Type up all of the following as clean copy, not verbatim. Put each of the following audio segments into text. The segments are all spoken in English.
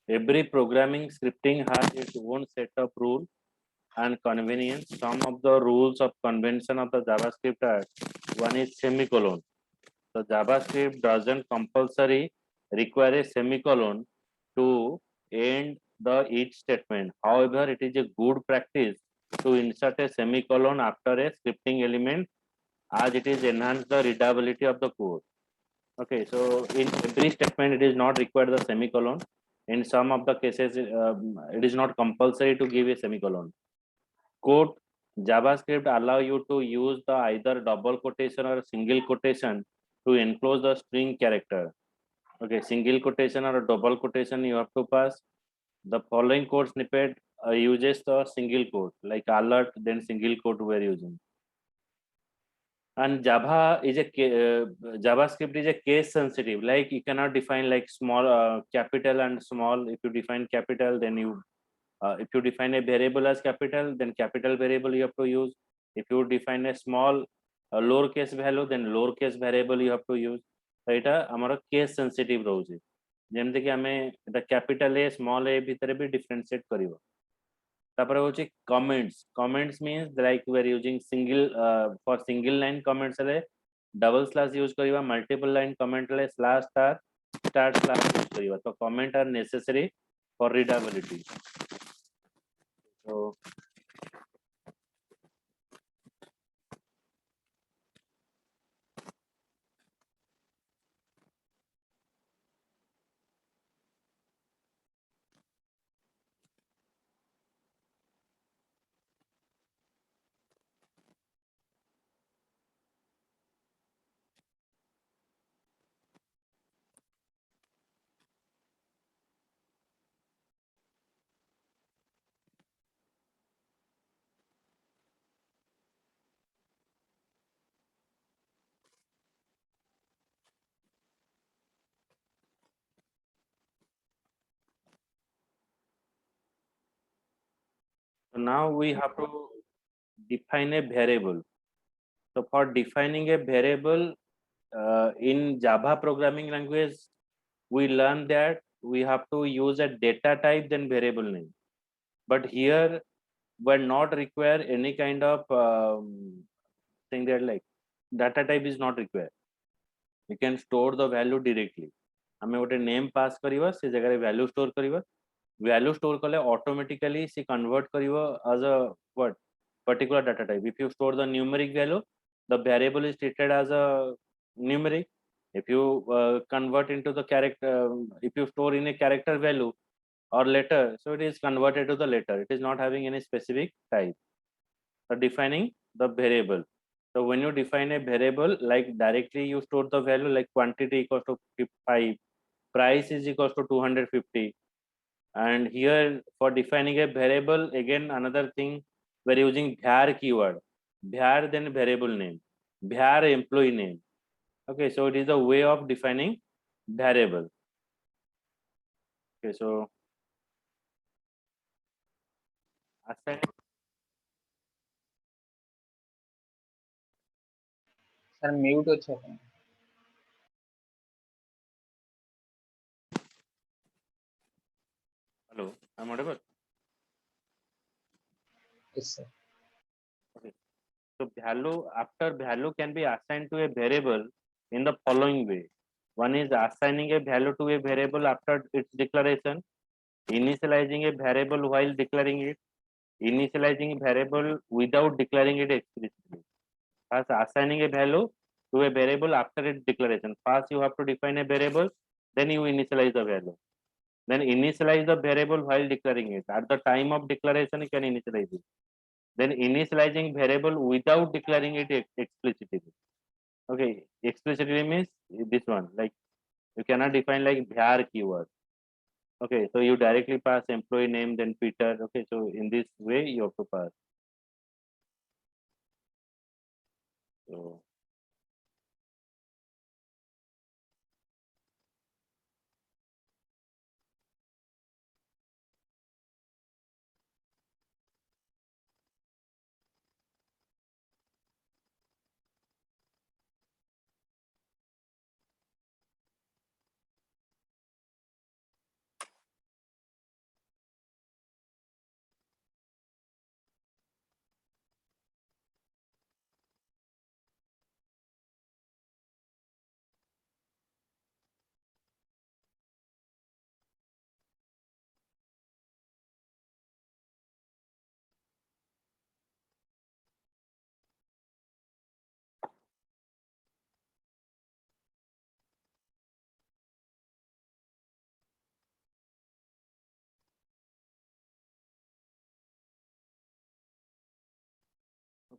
Every programming scripting has its own set of rules and convenience. Some of the rules of convention of the JavaScript are: one is semicolon. So JavaScript doesn't compulsory require a semicolon to end the each statement. However, it is a good practice to insert a semicolon after a scripting element, as it is enhance the readability of the code. Okay, so in every statement it is not required the semicolon. In some of the cases, it is not compulsory to give a semicolon. Quote, JavaScript allow you to use the either double quotation or single quotation to enclose the string character. Okay, single quotation or a double quotation you have to pass. The following code snippet uses the single quote, like alert, then single quote we are using. And JavaScript is a case sensitive. Like you cannot define like small, capital and small. If you define capital, then you if you define a variable as capital, then capital variable you have to use. If you define a small lowercase value, then lowercase variable you have to use. So এটা আমার case sensitive রହୁଛି, ଯେମିତି କି ଆମେ এটা capital A small a ଭିତରେ ବି differentiate କରିବ। ତାପରେ ହଉଛି comments means like we are using single for single line comments ହେଲେ double slash use କରିବା, multiple line comment ହେଲେ slash star star slash use କରିବା। ତ comment are necessary for readability. So now we have to define a variable. So for defining a variable in Java programming language, we learn that we have to use a data type then variable name. But here we're not require any kind of thing that like data type is not required. You can store the value directly. हमें गोटे name पास करिवा से जगह value store करिवा, value store कले automatically सी convert करिवो as a what particular data type. If you store the numeric value, the variable is treated as a numeric. If you convert into the character, if you store in a character value or letter, so it is converted to the letter. It is not having any specific type. So defining the variable. So when you define a variable, like directly you store the value like quantity equals to 5, price is equals to 250. And here for defining a variable, again another thing, we're using var keyword. Var then variable name, var employee name. Okay, so it is a way of defining variable. Okay, so assign. Sir mute ଅଛି ଆପଣ। Hello, I'm audible. yes sir। Okay, so value can be assigned to a variable in the following way. One is assigning a value to a variable after its declaration, initializing a variable while declaring it, initializing variable without declaring it explicitly. First, assigning a value to a variable after its declaration. First, you have to define a variable, then you initialize the value. Then initialize the variable while declaring it. At the time of declaration, you can initialize it. Then initializing variable without declaring it explicitly. Okay, explicitly means this one. Like you cannot define like var keyword. Okay, so you directly pass employee name, then Peter. Okay, so in this way you have to pass. So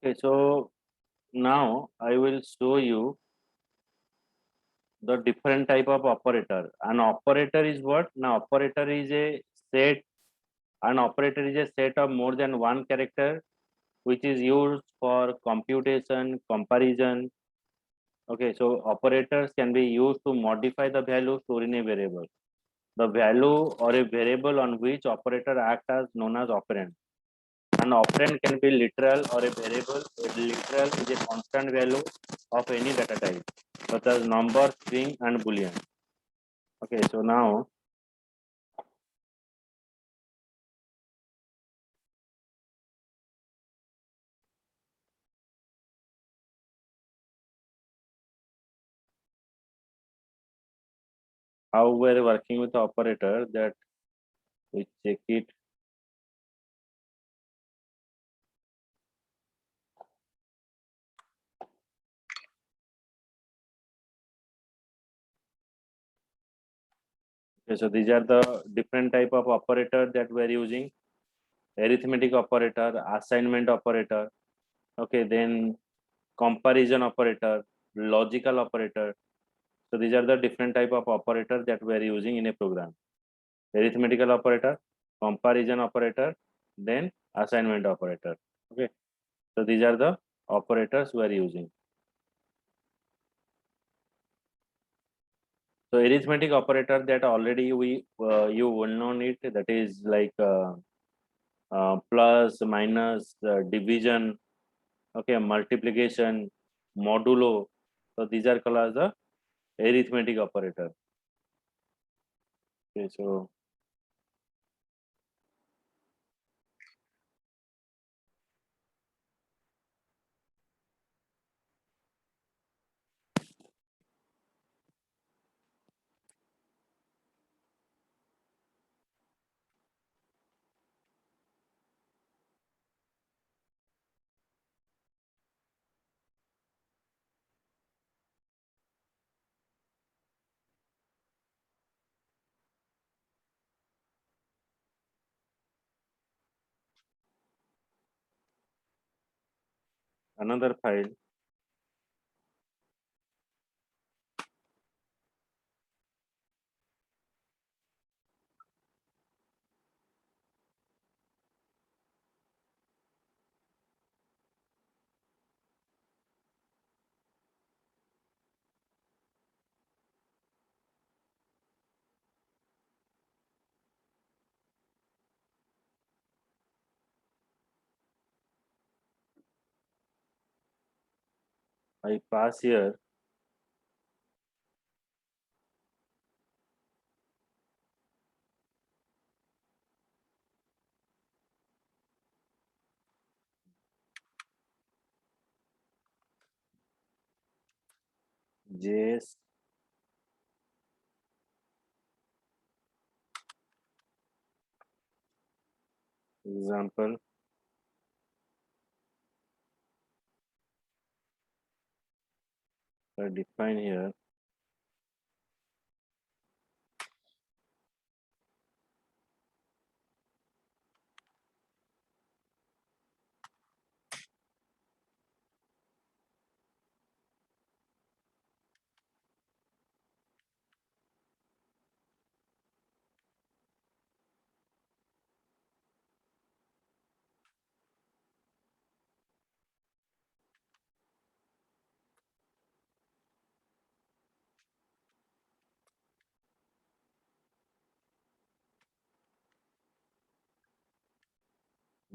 Okay, so now I will show you the different type of operator. An operator is what? Now operator is a set. An operator is a set of more than one character which is used for computation, comparison. Okay, so operators can be used to modify the value stored in a variable. The value or a variable on which operator acts as known as operand. An operand can be literal or a variable. A literal is a constant value of any data type, such as number, string, and boolean. Okay, so now how we're working with the operator, that we check it. Okay, so these are the different type of operator that we're using. Arithmetic operator, assignment operator, okay, then comparison operator, logical operator. So these are the different type of operator that we are using in a program. Arithmetical operator, comparison operator, then assignment operator. Okay, so these are the operators we are using. So arithmetic operator that already you will know it, that is like plus, minus, division, okay, multiplication, modulo. So these are called as the arithmetic operator. Okay, so another file, I pass here JS example. I define here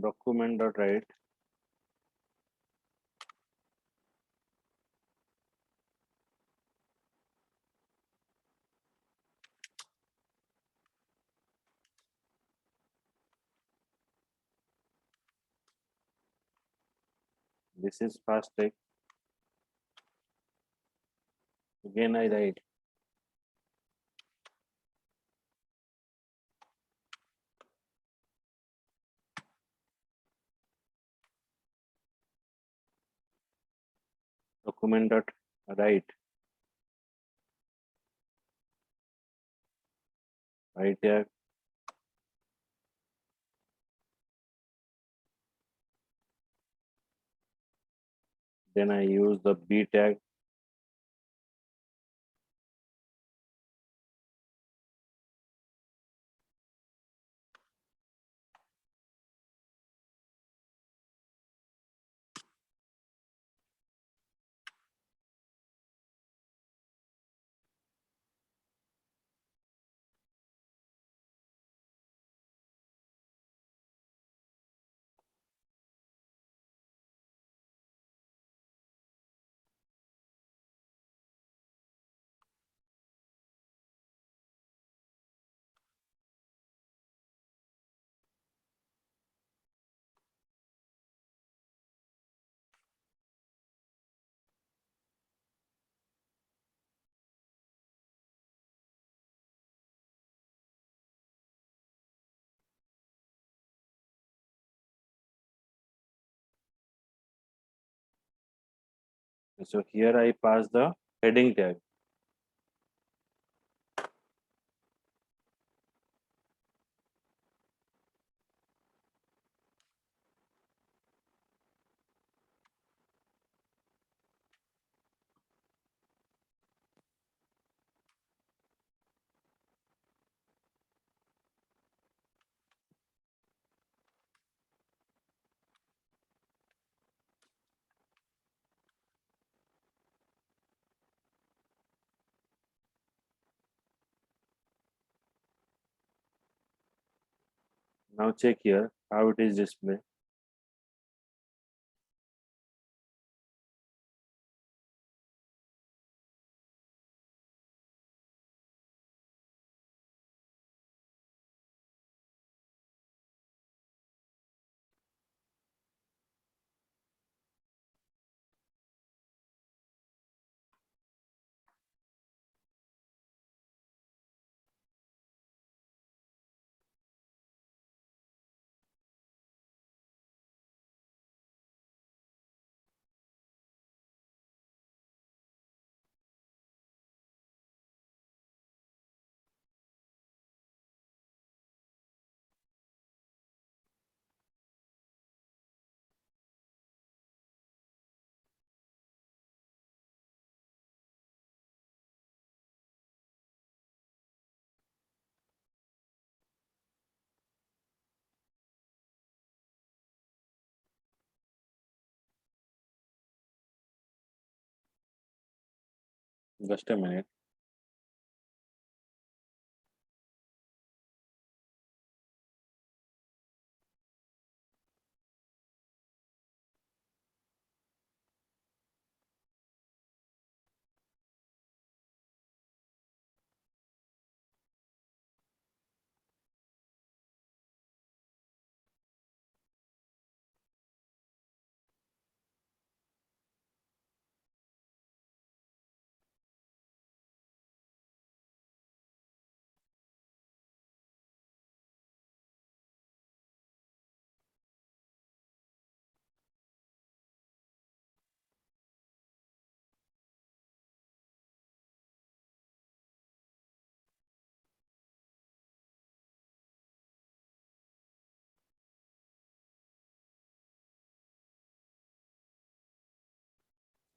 document.write. This is fast text. Again I write document.write. Write here then I use the B tag. So here I pass the heading tag. Now check here how it is displayed. Just a minute.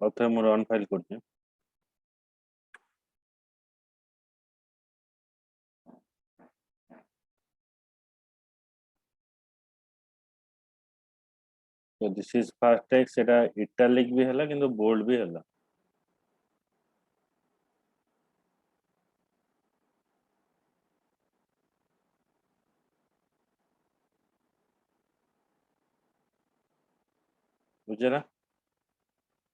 Author more on file করছি। So this is first text, এটা italic भी ହେଲା କିନ୍ତୁ bold भी ହେଲା। ବୁଝିଲା?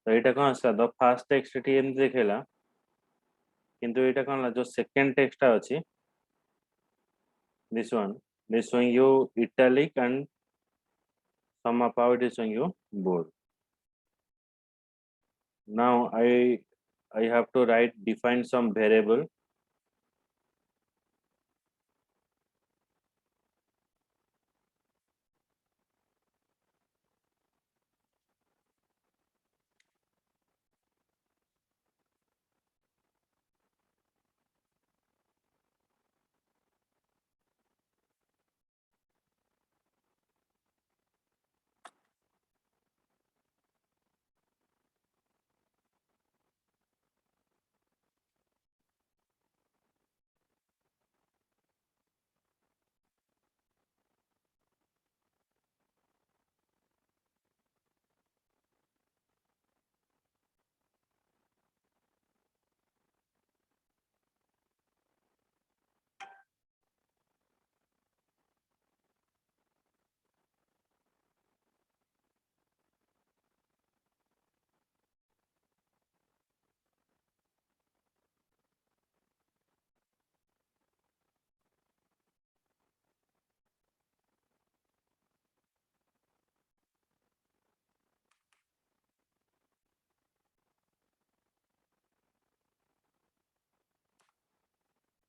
ତ ଏଇଟା କଣ ଆସିଲା ତ ଫାର୍ଷ୍ଟ ଟେକ୍ସଟ ଏଠି ଏମିତି ଦେଖେଇଲା କିନ୍ତୁ ଏଇଟା କଣ ହେଲା ଯୋଉ ସେକେଣ୍ଡ ଟେକ୍ସଟଟା ଅଛି this one is showing you italic and some of how it is showing you bold. Now I have to define some variable.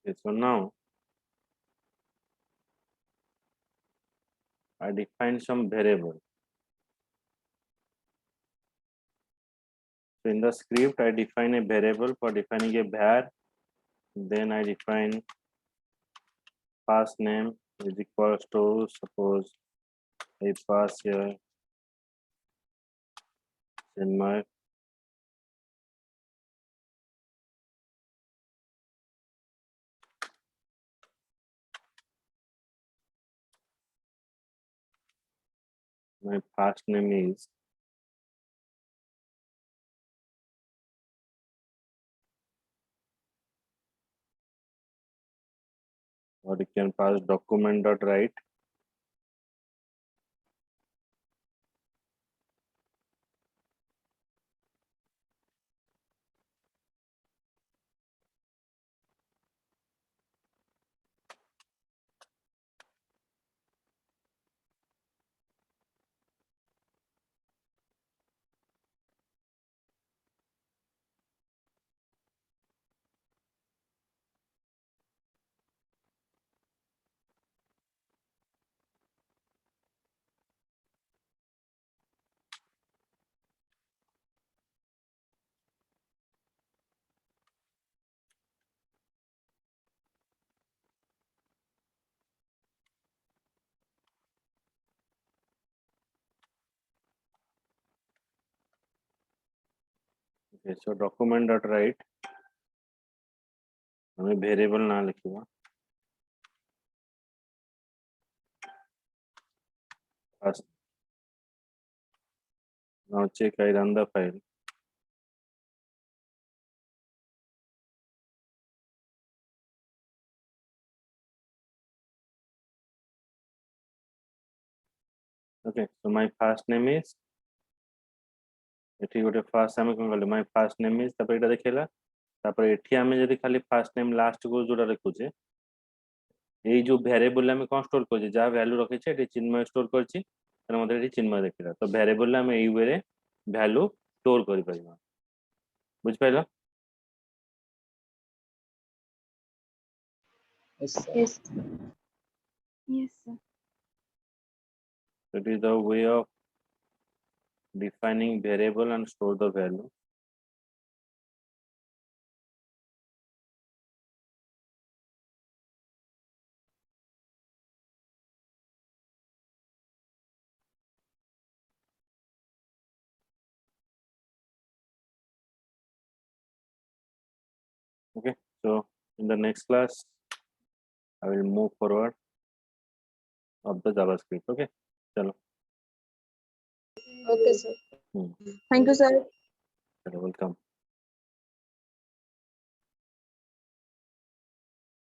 Okay, so now I define some variable. So in the script, I define a variable for defining a var. Then I define pass name is equals to, suppose I pass here Chinmay. My first name is or you can pass document dot write. Okay, so document dot write. हमें variable ना लिखिएगा. First. Now check I run the file. Okay, so my first name is एठी गोटे first आमे कोन my first name is तापर एटा देखेला तापर एठी आमे जदी खाली first name last को जोडा रखुचे এই जो ভ্যারিয়েবল আমি কোন স্টোর করছি যা ভ্যালু রেখেছে এটি চিন্ময় স্টোর করছি তার মধ্যে এটি চিন্ময় দেখিলা তো ভ্যারিয়েবল আমি এই ওয়ে রে ভ্যালু স্টোর করি পারিবা বুঝ পাইলা Yes, sir. Yes. Yes, sir. it is the way of defining variable and store the value. Okay, so in the next class I will move forward of the JavaScript. Okay, chalo. Okay, sir. Hmm. Thank you, sir. Chalo, welcome.